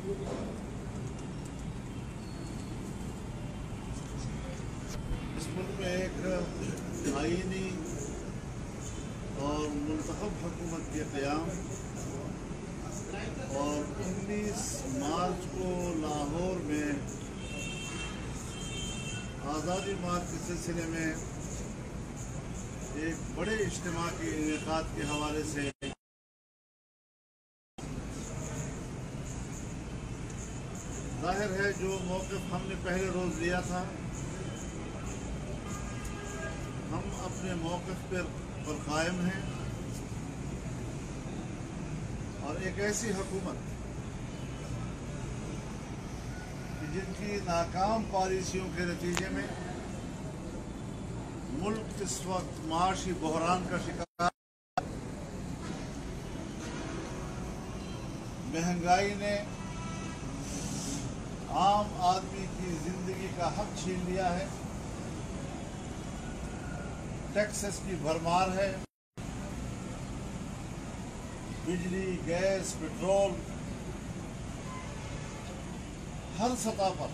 इस मुल्क में एक आईनी और मुंतखब हुकूमत के क़याम और 19 मार्च को लाहौर में आज़ादी मार्च के सिलसिले में एक बड़े इज्तिमा के इनेकाद के हवाले से जाहिर है जो मौक़िफ़ हमने पहले रोज़ लिया था, हम अपने मौक़िफ़ पर कायम हैं और एक ऐसी हुकूमत जिनकी नाकाम पॉलिसियों के नतीजे में मुल्क इस वक्त माशी बहरान का शिकार, महंगाई ने आम आदमी की जिंदगी का हक छीन लिया है, टैक्सेस की भरमार है, बिजली, गैस, पेट्रोल हर सतह पर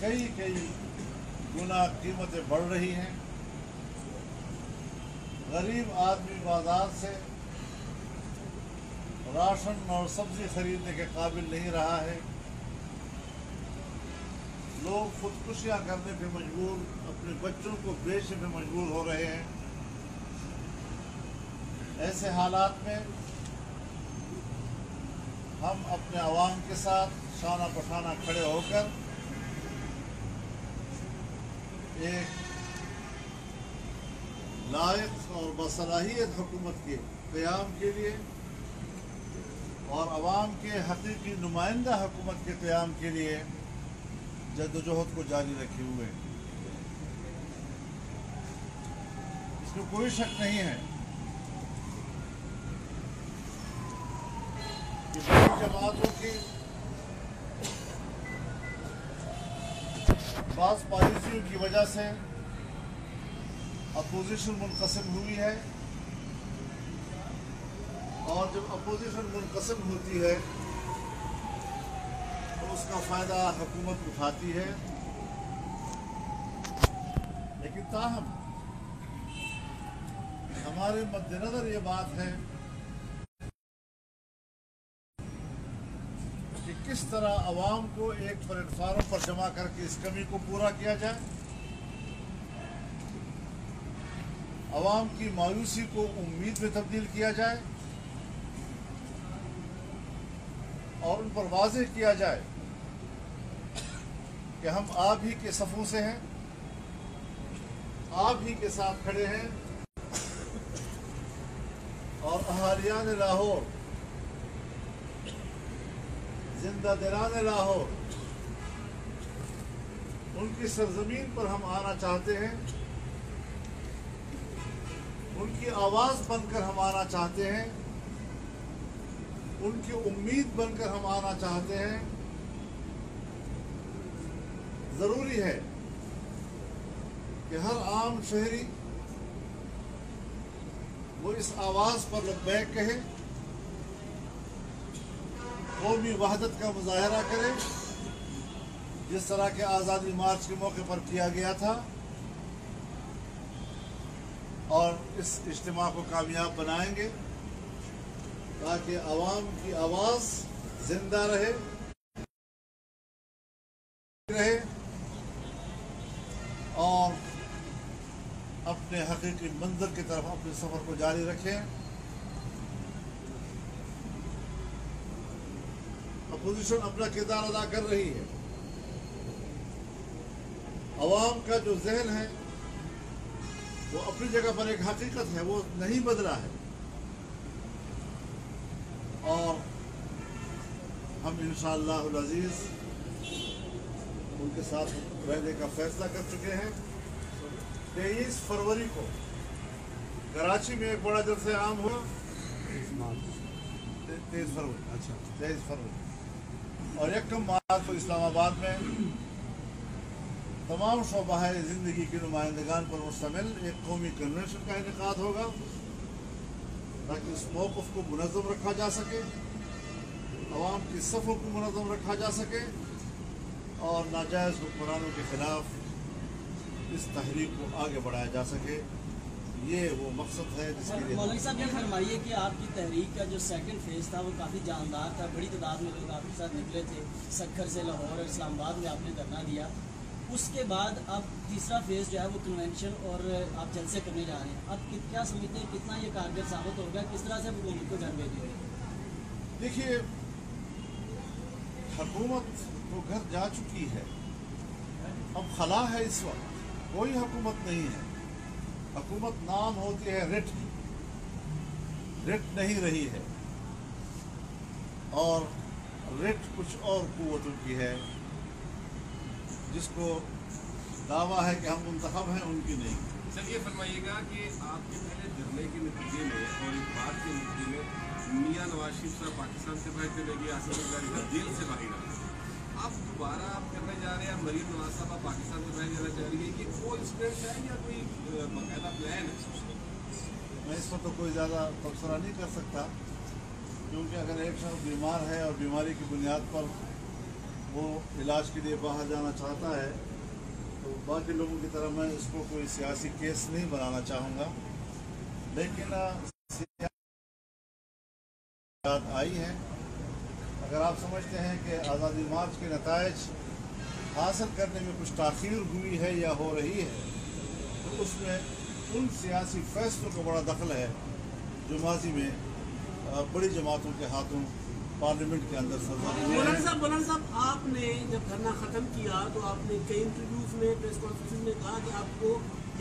कई गुना कीमतें बढ़ रही हैं। गरीब आदमी बाजार से राशन और सब्जी खरीदने के काबिल नहीं रहा है। लोग खुदकुशियां करने पे मजबूर, अपने बच्चों को बेचने पे मजबूर हो रहे हैं। ऐसे हालात में हम अपने अवाम के साथ शाना पशाना खड़े होकर एक लायक और बसलाहियत हुकूमत के क़याम के लिए और अवाम के हकीकी नुमाइंदा हुकूमत के क़याम के लिए जद्दोजहद को जारी रखे हुए हैं। इसमें कोई शक नहीं है कि बड़ी जमातों की बाज़ पॉलिसियों की वजह से अपोजिशन मुनक़सिम हुई है और जब अपोजिशन मुनक़सिम होती है तो उसका फ़ायदा हुकूमत उठाती है। लेकिन ताहम हमारे मद्देनज़र ये बात है कि किस तरह अवाम को एक प्लेटफार्म पर जमा करके इस कमी को पूरा किया जाए, अवाम की मायूसी को उम्मीद में तब्दील किया जाए और उन पर वाज़ेह किया जाए कि हम आप ही के सफ़ों से हैं, आप ही के साथ खड़े हैं और अहालियान लाहौर, जिंदा दिलान लाहौर, उनकी सरजमीन पर हम आना चाहते हैं, उनकी आवाज़ बनकर हम आना चाहते हैं, उनकी उम्मीद बनकर हम आना चाहते हैं। ज़रूरी है कि हर आम शहरी वो इस आवाज़ पर लब्बैक कहे, कौमी वहदत का मुजाहरा करे जिस तरह के आज़ादी मार्च के मौके पर किया गया था और इस इज्तिमा को कामयाब बनाएंगे ताकि अवाम की आवाज़ जिंदा रहे और अपने हकीकी मंज़िल की तरफ अपने सफ़र को जारी रखें। अपोजिशन अपना किरदार अदा कर रही है। अवाम का जो जहन है वो अपनी जगह पर एक हकीकत है, वो नहीं बदला है और हम इंशाअल्लाह अज़ीज़ उनके साथ रहने का फैसला कर चुके हैं। 23 फरवरी को कराची में एक बड़ा जलसा आम हुआ। 23 फरवरी, अच्छा 23 फरवरी और 1 मार्च को इस्लामाबाद में तमाम शोबाए ज़िंदगी के नुमाइंदगान पर मुश्तमिल एक कौमी कन्वेंशन का इनेकाद होगा ताकि इस मौक़िफ़ को मुनज़्ज़म रखा जा सके अवाम की सफ़ों को मुनज़्ज़म रखा जा सके और नाजायज़ हुक्मरानों के ख़िलाफ़ इस तहरीक को आगे बढ़ाया जा सके, ये वो मकसद है जिसके लिए। मौलवी साहब ये फरमाइए कि आपकी तहरीक का जो सेकंड फेज़ था वो काफ़ी जानदार था, बड़ी तादाद में लोग आपके साथ निकले थे, सक्खर से लाहौर और इस्लामाबाद में आपने धरना दिया। उसके बाद अब तीसरा फेज़ जो है वो कन्वेंशन और आप जलसे करने जा रहे हैं। अब क्या समझते हैं कितना ये कारगर साबित होगा, किस तरह से हुकूमत को घर भेजेंगे? देखिए, हुकूमत तो घर जा चुकी है, अब खला है, इस वक्त कोई हुकूमत नहीं है। हुकूमत नाम होती है रिट की, रिट नहीं रही है, और रिट कुछ और कुव्वतों की है जिसको दावा है कि हम मुंतखब हैं, उनकी नहीं। सर ये फरमाइएगा कि आपके पहले धरने के नतीजे में और इस बात के नतीजे में मियां नवाज शरीफ साहब पाकिस्तान से बाहर चले गए, आसिफ जरदारी साहब जेल से बाहर आ गए, अब दोबारा आप करने जा रहे हैं, मरीम नवाज साहब पाकिस्तान से बाहर जाना चाह रही है, कि वो इंसिडेंट है या कोई बाकायदा प्लान है? मैं इस पर तो कोई ज़्यादा तबसरा नहीं कर सकता, क्योंकि अगर एक शख्स बीमार है और बीमारी की बुनियाद पर वो इलाज के लिए बाहर जाना चाहता है, तो बाकी लोगों की तरह मैं इसको कोई सियासी केस नहीं बनाना चाहूँगा। लेकिन आई है, अगर आप समझते हैं कि आज़ादी मार्च के नताइज हासिल करने में कुछ ताख़ीर हुई है या हो रही है, तो उसमें उन सियासी फैसलों का बड़ा दखल है जो माजी में बड़ी जमातों के हाथों पार्लियामेंट के अंदर सजा। मौलाना साहब, आपने जब धरना ख़त्म किया तो आपने कई इंटरव्यूज़ में, प्रेस कॉन्फ्रेंस में कहा कि आपको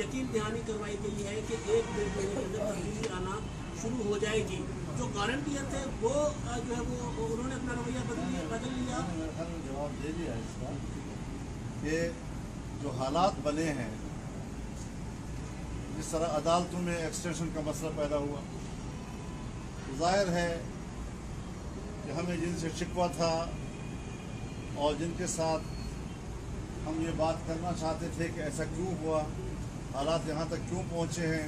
यकीन दहानी करवाई गई है कि 1 डेढ़ महीने के अंदर तब्दीली आना शुरू हो जाएगी। जो गारंटियर थे वो जो है वो उन्होंने अपना रवैया बदल लिया। जवाब दे दिया इसका कि जो हालात बने हैं, जिस तरह अदालतों में एक्सटेंशन का मसला पैदा हुआ, जाहिर है कि हमें जिनसे शिकवा था और जिनके साथ हम ये बात करना चाहते थे कि ऐसा क्यों हुआ, हालात यहाँ तक क्यों पहुँचे हैं,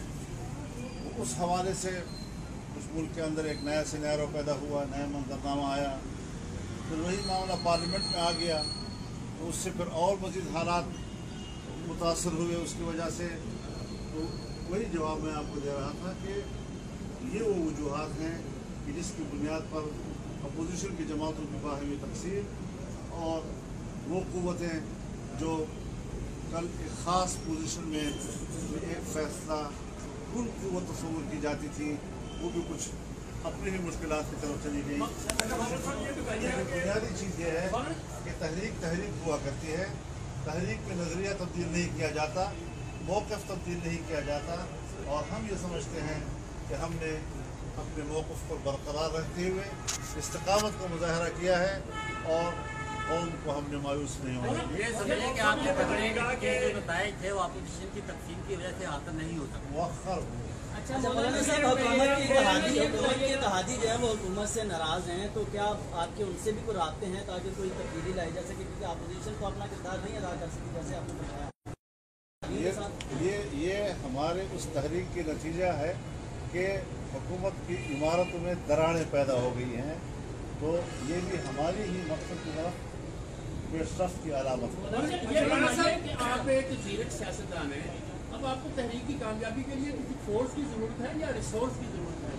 तो उस हवाले से उस मुल्क के अंदर एक नया सिनेरियो पैदा हुआ, नया मंजरनामा आया, फिर वही मामला पार्लियामेंट में आ गया, तो उससे फिर और मज़ीद हालात मुतासर हुए उसकी वजह से। तो वही जवाब मैं आपको दे रहा था कि ये वो वजूहात हैं कि जिसकी बुनियाद पर अपोजिशन की जमातों की बाहमी तकसीम और वो क़ुव्वतें जो कल एक ख़ास पोजीशन में एक फ़ैसला उन क़ुव्वत तस्वुर की जाती थी, वो भी कुछ अपनी ही मुश्किलात की तरफ चली गई। बुनियादी चीज़ ये है कि तहरीक हुआ करती है, तहरीक में नज़रिया तब्दील नहीं किया जाता, मौक़िफ़ तब्दील नहीं किया जाता, और हम ये समझते हैं कि हमने अपने मौक़िफ़ को बरकरार रखते हुए इस्तिक़ामत का मुज़ाहरा किया है और कौम को हमने मायूस नहीं होना। ये समझिए कि आपने के जो नताइज थे वो अपोजिशन की तकसीम की वजह से हासिल नहीं हो सकते। मुअख्खर अच्छा मौलाना साहब, हुकूमत की इत्तेहादी जो है वो हुकूमत से नाराज़ हैं, तो क्या आपके उनसे भी कोई राब्ते हैं ताकि कोई तब्दीली लाई जा सके, क्योंकि अपोजिशन को अपना किरदार नहीं अदा कर सकती जैसे आपने बताया? ये हमारे उस तहरीक की नतीजा है कि हुकूमत की इमारतों में दरारें पैदा हो गई हैं, तो ये भी हमारी ही मकसद की तरफ पेशरफ्त की अलामत है। आप एक जीरक सियासतदान हैं, अब आपको तहरीक की कामयाबी के लिए किसी फोर्स की ज़रूरत है या रिसोर्स की ज़रूरत है?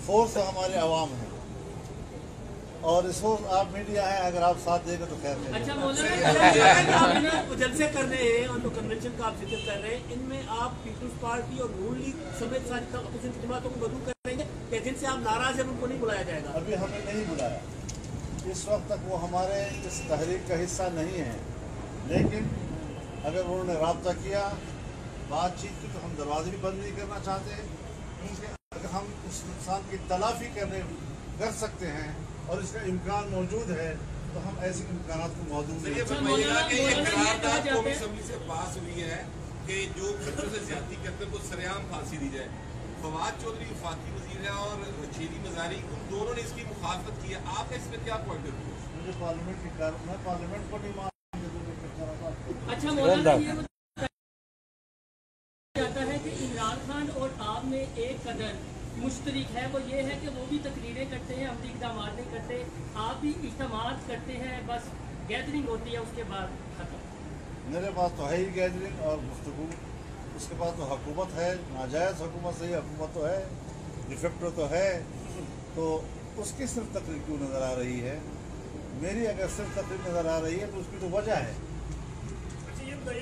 फोर्स तो हमारे अवाम है और रिसोर्स आप मीडिया है, अगर आप साथ देंगे तो खैर नहीं। अच्छा मौलाना, आप जलसे कर रहे हैं और जो कन्वेंशन का आप जिक्र कर रहे हैं, इनमें आप पीपल्स पार्टी और नून लीग समेत सारी अपोजिशन की जमातों को मदऊ करेंगे या जिनसे आप नाराज हैं उनको नहीं बुलाया जाएगा? अभी हमें नहीं बुलाया, इस वक्त तक वो हमारे इस तहरीक का हिस्सा नहीं है, लेकिन अगर उन्होंने राब्ता किया, बातचीत की, तो हम दरवाजे भी बंद नहीं करना चाहते, क्योंकि अगर हम उस नुकसान की तलाफी कर सकते हैं और इसका इम्कान मौजूद है, तो हम ऐसे इम्कान को मौजूद नहीं। करारदाद कौमी असेंबली से पास हुई है कि जो बच्चों से ज्यादती करते हैं वो सरेआम फांसी दी जाए। फवाद चौधरी वफाकी वजीर है और शेरी मजारी, उन दोनों ने इसकी मुखालफत की है, आपका इसमें क्या पॉइंट ऑफ व्यू? मुझे पार्लियामेंट को नहीं मान। अच्छा मौलाना, ये जाता है कि इमरान खान और आप में एक कदर मुश्तरक है वो ये है कि वो भी तकरीरें करते हैं, अमली इक़दाम नहीं करते, आप भी इज्तिमात करते हैं, बस गैदरिंग होती है उसके बाद ख़त्म। मेरे पास तो है ही गैदरिंग और गुफ्तगू, उसके पास तो हुकूमत है, नाजायज़ हुकूमत सही हुकूमत तो है, डिफेक्टो तो है, तो उसकी सिर्फ तकरीर क्यों नज़र आ रही है? मेरी अगर सिर्फ तकरीर नज़र आ रही है तो उसकी तो वजह है,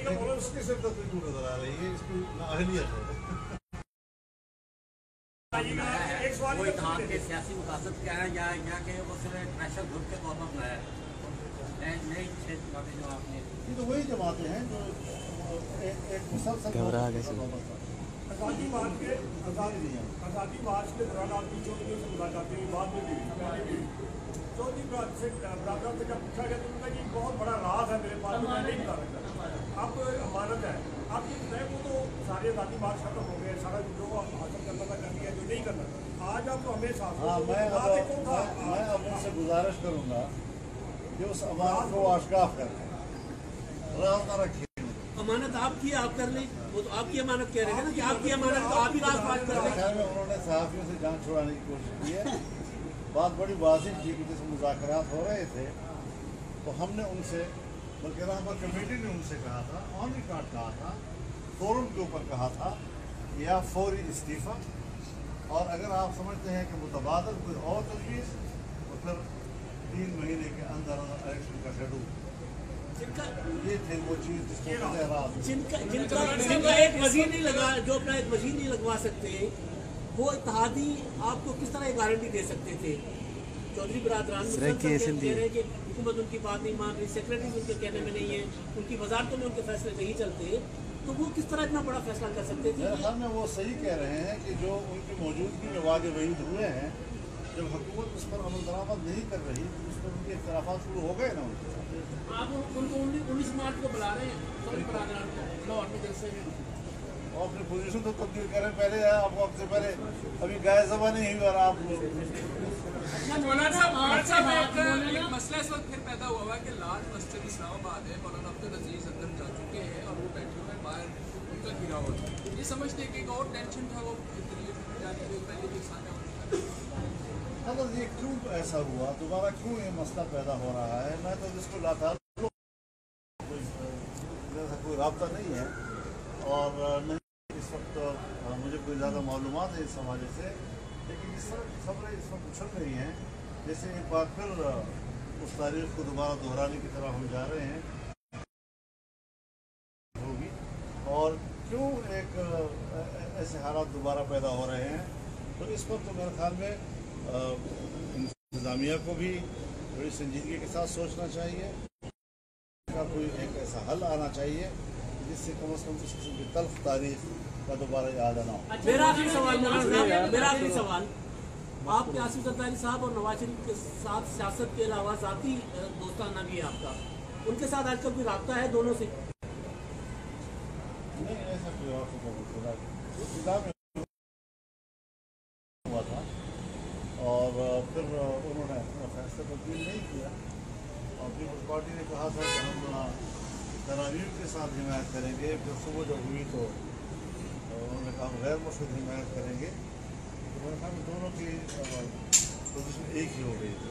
लेकिन उसकी सिर्फ तकरीर क्यों नज़र आ रही है? इसकी नाअहलियत है। वो इत्तेहाद के सियासी मकासद क्या है या के वो सिर्फ प्रेशर ग्रुप के तौर पर बनाया है? नई छह बातें जो आपने, ये तो वही जमाते हैं जो एक मुसलसल आज़ादी मार्च के दौरान आपकी चौधरी से मुलाकातें हुई, बाद में भी पहले भी चौधरी बरादर से जब पूछा गया तो उन्होंने कि बहुत बड़ा राज है मेरे पास, मैं नहीं बता सकता, अब अमानत है आप ये बताएं। वो तो सारे आज़ादी मार्च खत्म हो गए, सारा जो हासिल करना था कर लिया, जो नहीं करना आज आप हमें साथ। हाँ, मैं अब उनसे गुजारिश करूँगा कि उस अमानत को आश्काफ करें, राज न रखिए। अमानत आपकी, आप कर लें, वो तो आपकी अमानत कह रहे हैं ना कि आपकी अमानत तो आप ही राज बात कर लें। ख्याल में उन्होंने सहाफ़ियों से जान छुड़ाने की कोशिश की है। बात बड़ी वाज़िह थी कि जैसे मुज़ाकरात हो रहे थे तो हमने उनसे, बल्कि रहबर कमेटी ने उनसे कहा था, ऑन रिकॉर्ड कहा था, फोरम के ऊपर कहा था या फौरी इस्तीफ़ा, और अगर आप समझते हैं कि मुतबादल कोई और तजवीज़ तो फिर 3 महीने के अंदर इलेक्शन का शेड्यूल। ये थे वो चीज़ जिनका एक वजीर नहीं लगा, जो अपना एक वजीर नहीं लगवा सकते, वो इत्तेहादी आपको किस तरह गारंटी दे सकते थे? चौधरी बरादरान कह रहे हैं कि हुकूमत उनकी बात नहीं मान रही, सेक्रेटरी उनके कहने में नहीं है, उनकी वजारतों में उनके फैसले नहीं चलते, तो वो किस तरह इतना बड़ा फैसला कर सकते थे? मेरे ख्याल में वो सही कह रहे हैं कि जो उनकी मौजूदगी में वादे वहीद हुए हैं, जब हुकूमत उस पर अमल दरामद नहीं कर रही तो उस पर उनके इख्तलाफात शुरू हो गए ना उनके साथ। आप उनको 19 मार्च को बुला रहे हैं चौधरी बरादरान को लाहौर में जलसे में, और अपनी पोजीशन तो तब्दील करें। पहले आपको वक्त से पहले अभी गाय ज़बां नहीं हुई और आप एक मसला इस वक्त फिर पैदा हुआ है कि लाल मस्जिद इस्लामाबाद है, मौलाना अब्दुल अजीज अंदर जा चुके हैं और वो बैठे हुए हैं बाहर, उनका गिराव है। ये समझते कि एक और टेंशन था वो जाने के पहले भी सामने अगर ये क्यों ऐसा हुआ, दोबारा क्यों ये मसला पैदा हो रहा है, मैं तो जिसको लातार कोई राब्ता नहीं है और नहीं इस वक्त मुझे कोई ज़्यादा मालूमात है इस हवाले से, लेकिन इस तरह की खबरें इस वक्त उछल रही हैं जैसे एक बार फिर उस तारीख को दोबारा दोहराने की तरह हम जा रहे हैं होगी, और क्यों एक ऐसे हालात दोबारा पैदा हो रहे हैं। तो इस पर तो मेरे ख्याल में इंतज़ामिया को भी बड़ी संजीदगी के साथ सोचना चाहिए, का कोई एक ऐसा हल आना चाहिए जिससे कम से कम इस किस्म की तल्ख तारीख का दोबारा याद आना हो। मेरा आखिरी सवाल, आपके आसिफ जरदारी साहब और नवाज शरीफ के साथ सियासत के अलावा ज़ाती दोस्ताना भी है आपका, उनके साथ आजकल कोई रब्ता है दोनों से? नहीं, ऐसा कोई और हुआ था और फिर उन्होंने अपना फैसला तब्दील नहीं किया और पीपल्स पार्टी ने कहा था कि हम तरावीह के साथ हिमायत करेंगे, फिर सुबह जब हुई तो उन्होंने कहा हम गैर मुस्लिम हिमायत करेंगे, तो मेरे ख्याल में दोनों की पोजीशन एक ही हो गई थी।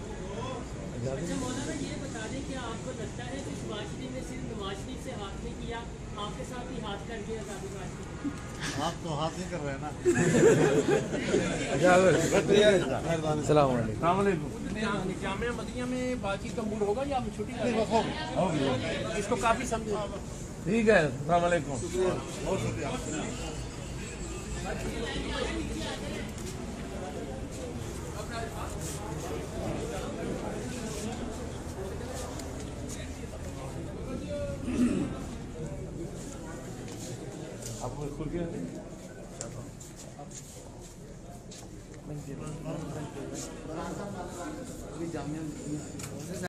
अच्छा मौलाना, ये बता दें कि आपको लगता है कि नवाज शरीफ ने सिर्फ नवाज शरीफ से हाथ नहीं किया, आपके साथ भी हाथ कर दिया आज़ादी मार्च में? आप तो हाथ नहीं कर रहे हैं ना। जामिया मदनिया में बातचीत का मूड होगा या हम छुट्टी करें? इसको काफ़ी समझे। ठीक है, अस्सलाम वालेकुम। बहुत शुक्रिया। आपको स्कूल के जामिया